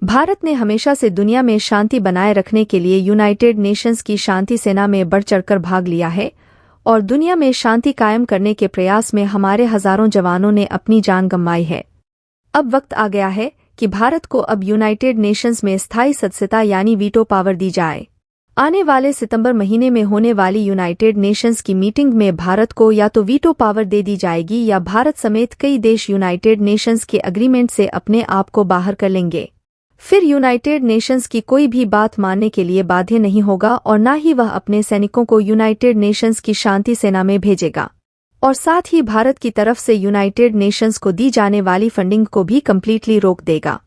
भारत ने हमेशा से दुनिया में शांति बनाए रखने के लिए यूनाइटेड नेशंस की शांति सेना में बढ़ चढ़कर भाग लिया है और दुनिया में शांति कायम करने के प्रयास में हमारे हजारों जवानों ने अपनी जान गंवाई है। अब वक्त आ गया है कि भारत को अब यूनाइटेड नेशंस में स्थायी सदस्यता यानी वीटो पावर दी जाए। आने वाले सितंबर महीने में होने वाली यूनाइटेड नेशंस की मीटिंग में भारत को या तो वीटो पावर दे दी जाएगी या भारत समेत कई देश यूनाइटेड नेशंस के एग्रीमेंट से अपने आप को बाहर कर लेंगे। फिर यूनाइटेड नेशंस की कोई भी बात मानने के लिए बाध्य नहीं होगा और न ही वह अपने सैनिकों को यूनाइटेड नेशंस की शांति सेना में भेजेगा और साथ ही भारत की तरफ से यूनाइटेड नेशंस को दी जाने वाली फंडिंग को भी कंप्लीटली रोक देगा।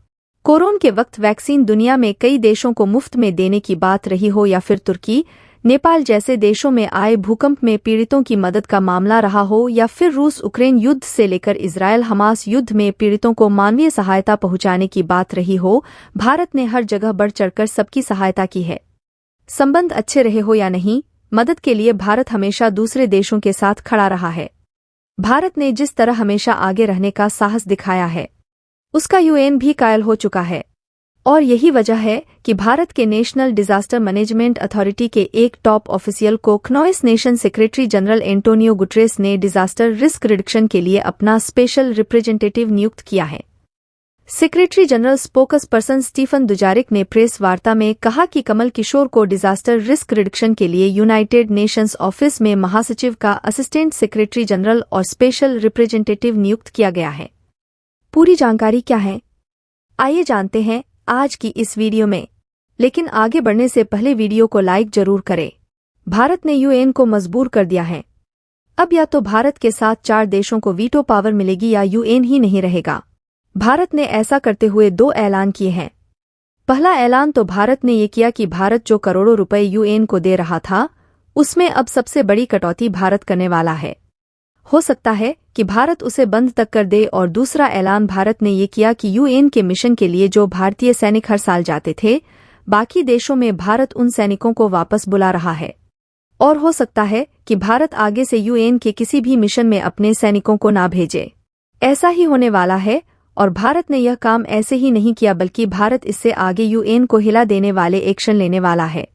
कोरोना के वक्त वैक्सीन दुनिया में कई देशों को मुफ्त में देने की बात रही हो या फिर तुर्की, नेपाल जैसे देशों में आए भूकंप में पीड़ितों की मदद का मामला रहा हो या फिर रूस उक्रेन युद्ध से लेकर इजरायल हमास युद्ध में पीड़ितों को मानवीय सहायता पहुंचाने की बात रही हो, भारत ने हर जगह बढ़ चढ़कर सबकी सहायता की है। संबंध अच्छे रहे हो या नहीं, मदद के लिए भारत हमेशा दूसरे देशों के साथ खड़ा रहा है। भारत ने जिस तरह हमेशा आगे रहने का साहस दिखाया है उसका यूएन भी कायल हो चुका है और यही वजह है कि भारत के नेशनल डिजास्टर मैनेजमेंट अथॉरिटी के एक टॉप ऑफिशियल को United Nation secretary general Antonio Guterres ने डिजास्टर रिस्क रिडक्शन के लिए अपना स्पेशल रिप्रेजेंटेटिव नियुक्त किया है। Secretary general spokesperson Stephen Dujarric ने प्रेस वार्ता में कहा कि कमल किशोर को डिजास्टर रिस्क रिडक्शन के लिए यूनाइटेड नेशंस ऑफिस में महासचिव का असिस्टेंट सेक्रेटरी जनरल और स्पेशल रिप्रेजेंटेटिव नियुक्त किया गया है। पूरी जानकारी क्या है, आइए जानते हैं आज की इस वीडियो में। लेकिन आगे बढ़ने से पहले वीडियो को लाइक जरूर करें। भारत ने यूएन को मजबूर कर दिया है। अब या तो भारत के साथ 4 देशों को वीटो पावर मिलेगी या यूएन ही नहीं रहेगा। भारत ने ऐसा करते हुए 2 ऐलान किए हैं। पहला ऐलान तो भारत ने ये किया कि भारत जो करोड़ों रुपए यूएन को दे रहा था उसमें अब सबसे बड़ी कटौती भारत करने वाला है। हो सकता है कि भारत उसे बंद तक कर दे। और दूसरा ऐलान भारत ने ये किया कि यूएन के मिशन के लिए जो भारतीय सैनिक हर साल जाते थे, बाकी देशों में भारत उन सैनिकों को वापस बुला रहा है। और हो सकता है कि भारत आगे से यूएन के किसी भी मिशन में अपने सैनिकों को ना भेजे। ऐसा ही होने वाला है और भारत ने यह काम ऐसे ही नहीं किया बल्कि भारत इससे आगे यूएन को हिला देने वाले एक्शन लेने वाला है,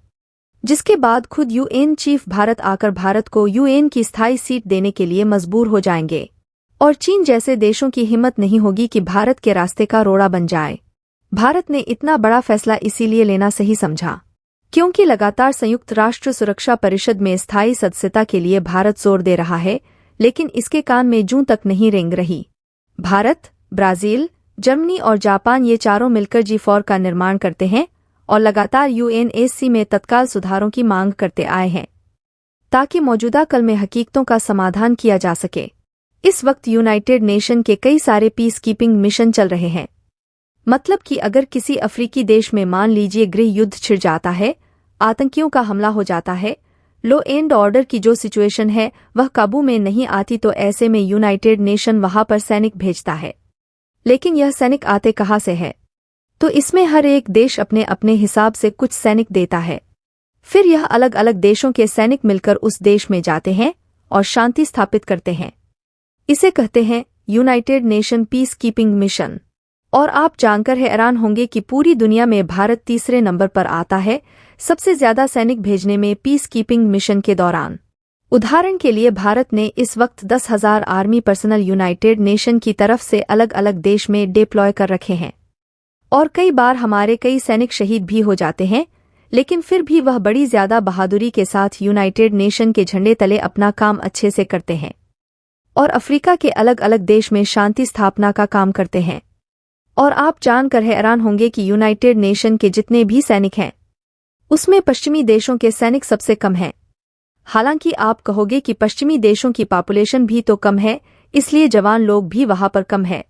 जिसके बाद खुद यूएन चीफ भारत आकर भारत को यूएन की स्थायी सीट देने के लिए मजबूर हो जाएंगे। और चीन जैसे देशों की हिम्मत नहीं होगी कि भारत के रास्ते का रोड़ा बन जाए। भारत ने इतना बड़ा फैसला इसीलिए लेना सही समझा क्योंकि लगातार संयुक्त राष्ट्र सुरक्षा परिषद में स्थायी सदस्यता के लिए भारत जोर दे रहा है, लेकिन इसके कान में जूं तक नहीं रेंग रही। भारत, ब्राजील, जर्मनी और जापान ये चारों मिलकर G4 का निर्माण करते हैं और लगातार यूएनएससी में तत्काल सुधारों की मांग करते आए हैं ताकि मौजूदा कल में हकीकतों का समाधान किया जा सके। इस वक्त यूनाइटेड नेशन के कई सारे पीस कीपिंग मिशन चल रहे हैं। मतलब कि अगर किसी अफ्रीकी देश में मान लीजिए गृह युद्ध छिड़ जाता है, आतंकियों का हमला हो जाता है, लो एंड ऑर्डर की जो सिचुएशन है वह काबू में नहीं आती, तो ऐसे में यूनाइटेड नेशन वहां पर सैनिक भेजता है। लेकिन यह सैनिक आते कहाँ से है? तो इसमें हर एक देश अपने अपने हिसाब से कुछ सैनिक देता है। फिर यह अलग अलग देशों के सैनिक मिलकर उस देश में जाते हैं और शांति स्थापित करते हैं। इसे कहते हैं United nation peace keeping mission. और आप जानकर हैरान होंगे कि पूरी दुनिया में भारत तीसरे नंबर पर आता है सबसे ज्यादा सैनिक भेजने में पीस कीपिंग मिशन के दौरान। उदाहरण के लिए भारत ने इस वक्त 10,000 आर्मी पर्सनल यूनाइटेड नेशन की तरफ से अलग अलग देश में डिप्लॉय कर रखे हैं और कई बार हमारे कई सैनिक शहीद भी हो जाते हैं, लेकिन फिर भी वह बड़ी ज्यादा बहादुरी के साथ यूनाइटेड नेशन के झंडे तले अपना काम अच्छे से करते हैं और अफ्रीका के अलग अलग देश में शांति स्थापना का काम करते हैं। और आप जानकर हैरान होंगे कि यूनाइटेड नेशन के जितने भी सैनिक हैं उसमें पश्चिमी देशों के सैनिक सबसे कम हैं। हालांकि आप कहोगे कि पश्चिमी देशों की पॉपुलेशन भी तो कम है, इसलिए जवान लोग भी वहां पर कम है।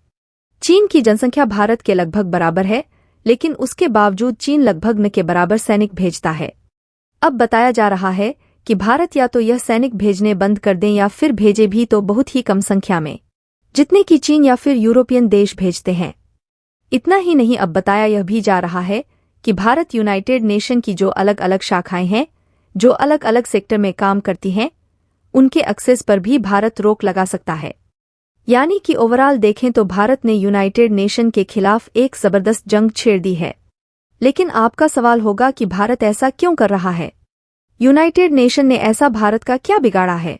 चीन की जनसंख्या भारत के लगभग बराबर है, लेकिन उसके बावजूद चीन लगभग न के बराबर सैनिक भेजता है। अब बताया जा रहा है कि भारत या तो यह सैनिक भेजने बंद कर दें या फिर भेजे भी तो बहुत ही कम संख्या में, जितने कि चीन या फिर यूरोपियन देश भेजते हैं। इतना ही नहीं, अब बताया यह भी जा रहा है कि भारत यूनाइटेड नेशन की जो अलग अलग शाखाएं हैं, जो अलग अलग सेक्टर में काम करती हैं, उनके एक्सेस पर भी भारत रोक लगा सकता है। यानी कि ओवरऑल देखें तो भारत ने यूनाइटेड नेशन के खिलाफ एक जबरदस्त जंग छेड़ दी है। लेकिन आपका सवाल होगा कि भारत ऐसा क्यों कर रहा है? यूनाइटेड नेशन ने ऐसा भारत का क्या बिगाड़ा है?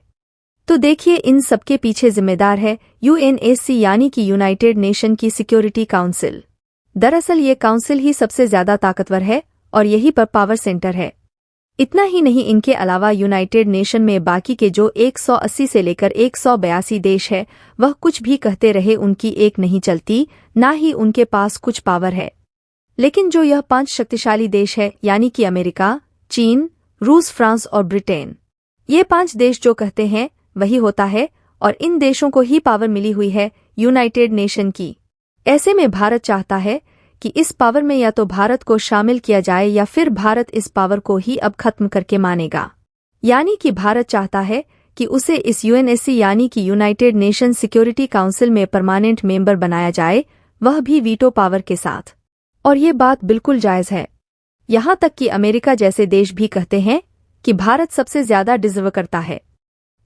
तो देखिए, इन सबके पीछे जिम्मेदार है यूएनएससी यानी कि यूनाइटेड नेशन की सिक्योरिटी काउंसिल। दरअसल ये काउंसिल ही सबसे ज्यादा ताकतवर है और यही पर पावर सेंटर है। इतना ही नहीं, इनके अलावा यूनाइटेड नेशन में बाकी के जो 180 से लेकर 182 देश है, वह कुछ भी कहते रहे उनकी एक नहीं चलती, ना ही उनके पास कुछ पावर है। लेकिन जो यह 5 शक्तिशाली देश है यानी कि अमेरिका, चीन, रूस, फ्रांस और ब्रिटेन, ये 5 देश जो कहते हैं वही होता है और इन देशों को ही पावर मिली हुई है यूनाइटेड नेशन की। ऐसे में भारत चाहता है कि इस पावर में या तो भारत को शामिल किया जाए या फिर भारत इस पावर को ही अब खत्म करके मानेगा। यानी कि भारत चाहता है कि उसे इस यूएनएससी यानी कि यूनाइटेड नेशन सिक्योरिटी काउंसिल में परमानेंट मेंबर बनाया जाए, वह भी वीटो पावर के साथ। और ये बात बिल्कुल जायज है। यहां तक कि अमेरिका जैसे देश भी कहते हैं कि भारत सबसे ज्यादा डिजर्व करता है।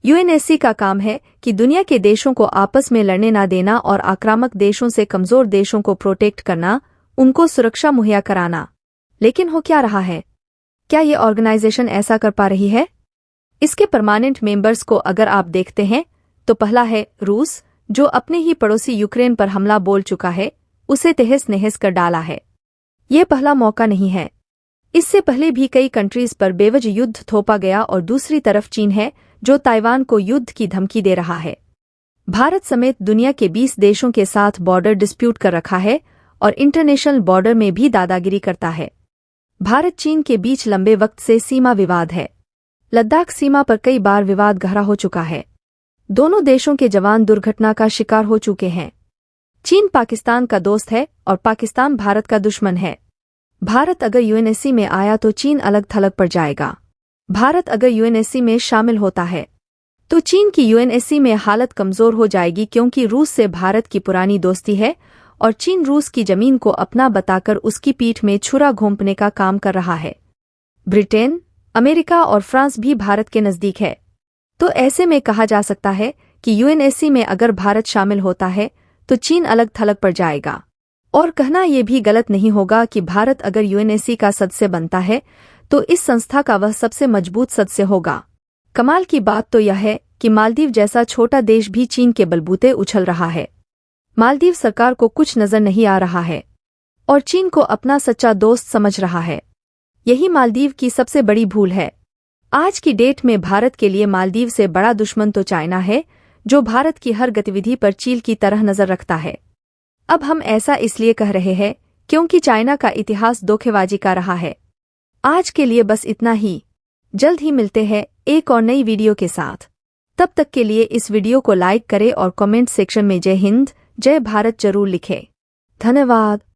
यूएनएससी का काम है कि दुनिया के देशों को आपस में लड़ने ना देना और आक्रामक देशों से कमजोर देशों को प्रोटेक्ट करना, उनको सुरक्षा मुहैया कराना। लेकिन हो क्या रहा है? क्या ये ऑर्गेनाइजेशन ऐसा कर पा रही है? इसके परमानेंट मेंबर्स को अगर आप देखते हैं तो पहला है रूस, जो अपने ही पड़ोसी यूक्रेन पर हमला बोल चुका है, उसे तहस नहस कर डाला है। ये पहला मौका नहीं है। इससे पहले भी कई कंट्रीज पर बेवजह युद्ध थोपा गया। और दूसरी तरफ चीन है, जो ताइवान को युद्ध की धमकी दे रहा है। भारत समेत दुनिया के 20 देशों के साथ बॉर्डर डिस्प्यूट कर रखा है और इंटरनेशनल बॉर्डर में भी दादागिरी करता है। भारत चीन के बीच लंबे वक्त से सीमा विवाद है। लद्दाख सीमा पर कई बार विवाद गहरा हो चुका है। दोनों देशों के जवान दुर्घटना का शिकार हो चुके हैं। चीन पाकिस्तान का दोस्त है और पाकिस्तान भारत का दुश्मन है। भारत अगर यूएनएससी में आया तो चीन अलग थलग पड़ जाएगा। भारत अगर यूएनएससी में शामिल होता है तो चीन की यूएनएससी में हालत कमजोर हो जाएगी, क्योंकि रूस से भारत की पुरानी दोस्ती है और चीन रूस की जमीन को अपना बताकर उसकी पीठ में छुरा घोंपने का काम कर रहा है। ब्रिटेन, अमेरिका और फ्रांस भी भारत के नजदीक है। तो ऐसे में कहा जा सकता है कि यूएनएससी में अगर भारत शामिल होता है तो चीन अलग थलग पड़ जाएगा। और कहना यह भी गलत नहीं होगा कि भारत अगर यूएनएससी का सदस्य बनता है तो इस संस्था का वह सबसे मजबूत सदस्य होगा। कमाल की बात तो यह है कि मालदीव जैसा छोटा देश भी चीन के बलबूते उछल रहा है। मालदीव सरकार को कुछ नजर नहीं आ रहा है और चीन को अपना सच्चा दोस्त समझ रहा है। यही मालदीव की सबसे बड़ी भूल है। आज की डेट में भारत के लिए मालदीव से बड़ा दुश्मन तो चाइना है, जो भारत की हर गतिविधि पर चील की तरह नजर रखता है। अब हम ऐसा इसलिए कह रहे हैं क्योंकि चाइना का इतिहास धोखेबाजी का रहा है। आज के लिए बस इतना ही। जल्द ही मिलते हैं एक और नई वीडियो के साथ। तब तक के लिए इस वीडियो को लाइक करें और कमेंट सेक्शन में जय हिंद, जय भारत जरूर लिखें। धन्यवाद।